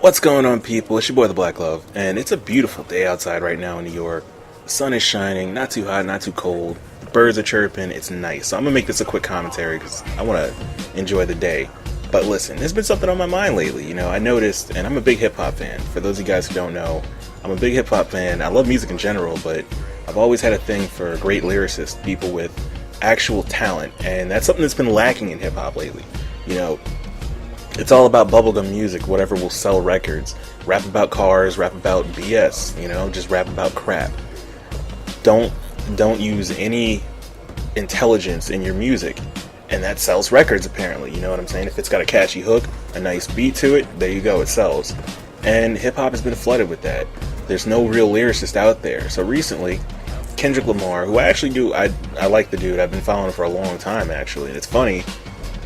What's going on, people? It's your boy, the Black Love, and it's a beautiful day outside right now in New York. The sun is shining, not too hot, not too cold. The birds are chirping, it's nice. So I'm gonna make this a quick commentary because I want to enjoy the day. But listen, there's been something on my mind lately. I noticed, and I'm a big hip-hop fan. For those of you guys who don't know, I'm a big hip-hop fan. I love music in general, but I've always had a thing for great lyricists, people with actual talent, and that's something that's been lacking in hip-hop lately. It's all about bubblegum music, whatever will sell records. Rap about cars, rap about BS, just rap about crap. Don't use any intelligence in your music. And that sells records, apparently. You know what I'm saying? If it's got a catchy hook, a nice beat to it, there you go, it sells. And hip-hop has been flooded with that. There's no real lyricist out there. So recently, Kendrick Lamar, who I actually I like the dude. I've been following him for a long time, actually. And it's funny,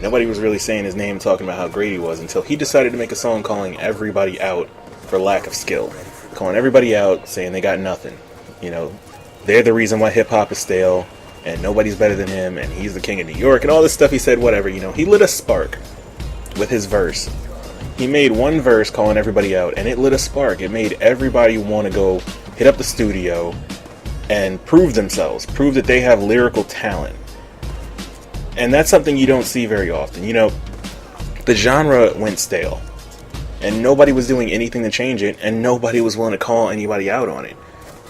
nobody was really saying his name, talking about how great he was, until he decided to make a song calling everybody out for lack of skill. Calling everybody out, saying they got nothing. They're the reason why hip-hop is stale, and nobody's better than him, and he's the king of New York, and all this stuff he said, whatever. He lit a spark with his verse. He made one verse calling everybody out, and it lit a spark. It made everybody want to go hit up the studio and prove themselves, prove that they have lyrical talent. And that's something you don't see very often. The genre went stale, and nobody was doing anything to change it, and nobody was willing to call anybody out on it.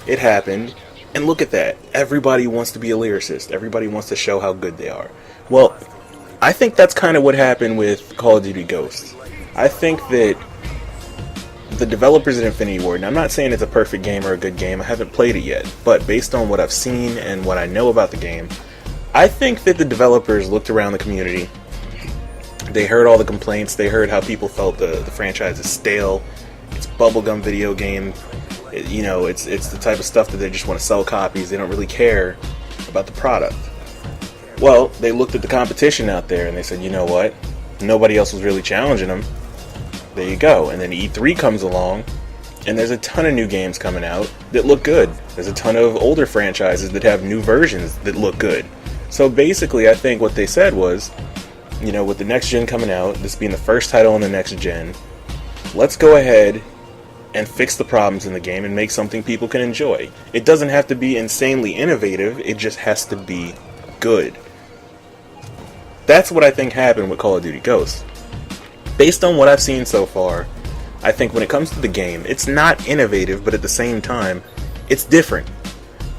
It happened, and look at that. Everybody wants to be a lyricist. Everybody wants to show how good they are. Well, I think that's kind of what happened with Call of Duty Ghosts. I think that the developers at Infinity Ward, and I'm not saying it's a perfect game or a good game, I haven't played it yet, but based on what I've seen and what I know about the game, I think that the developers looked around the community, they heard all the complaints, they heard how people felt the franchise is stale, it's bubblegum video game, it's the type of stuff that they just want to sell copies, they don't really care about the product. Well, they looked at the competition out there and they said, you know what, nobody else was really challenging them, there you go. And then E3 comes along, and there's a ton of new games coming out that look good. There's a ton of older franchises that have new versions that look good. So basically, I think what they said was, with the next gen coming out, this being the first title in the next gen, let's go ahead and fix the problems in the game and make something people can enjoy. It doesn't have to be insanely innovative, it just has to be good. That's what I think happened with Call of Duty Ghosts. Based on what I've seen so far, I think when it comes to the game, it's not innovative, but at the same time, it's different.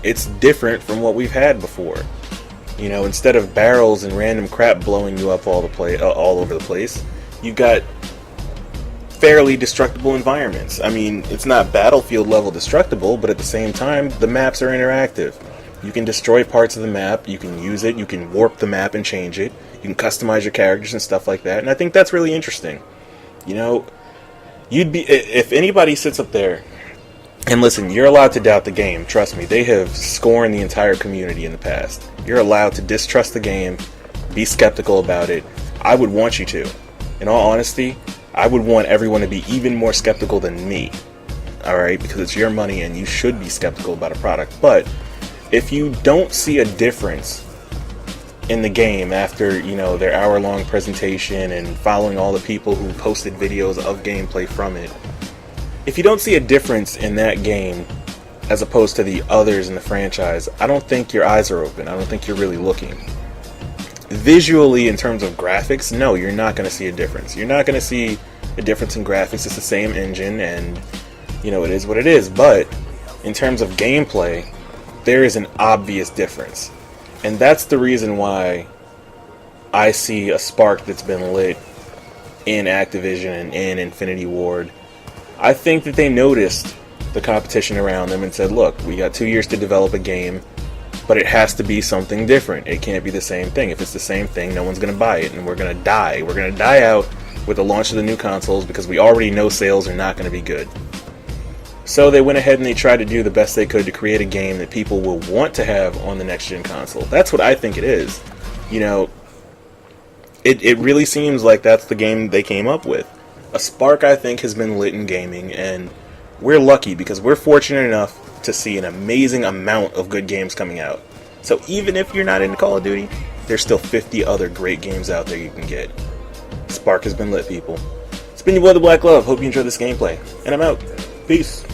It's different from what we've had before. Instead of barrels and random crap blowing you up all over the place, you got fairly destructible environments. I mean, it's not Battlefield level destructible, but at the same time, the maps are interactive. You can destroy parts of the map, you can use it, you can warp the map and change it, you can customize your characters and stuff like that, and I think that's really interesting. If anybody sits up there, and listen, you're allowed to doubt the game, trust me, they have scorned the entire community in the past. You're allowed to distrust the game, be skeptical about it. I would want you to. In all honesty, I would want everyone to be even more skeptical than me. Alright, because it's your money and you should be skeptical about a product. But if you don't see a difference in the game after, their hour-long presentation and following all the people who posted videos of gameplay from it, if you don't see a difference in that game as opposed to the others in the franchise, I don't think your eyes are open. I don't think you're really looking. Visually, in terms of graphics, no, you're not going to see a difference. You're not going to see a difference in graphics. It's the same engine, and, it is what it is. But in terms of gameplay, there is an obvious difference. And that's the reason why I see a spark that's been lit in Activision and in Infinity Ward. I think that they noticed the competition around them and said, look, we got 2 years to develop a game, but it has to be something different. It can't be the same thing. If it's the same thing, no one's going to buy it, and we're going to die. We're going to die out with the launch of the new consoles because we already know sales are not going to be good. So they went ahead and they tried to do the best they could to create a game that people will want to have on the next-gen console. That's what I think it is. It really seems like that's the game they came up with. A spark, I think, has been lit in gaming, and we're lucky because we're fortunate enough to see an amazing amount of good games coming out. So even if you're not into Call of Duty, there's still 50 other great games out there you can get. Spark has been lit, people. It's been your boy, The Black Glove. Hope you enjoyed this gameplay. And I'm out. Peace.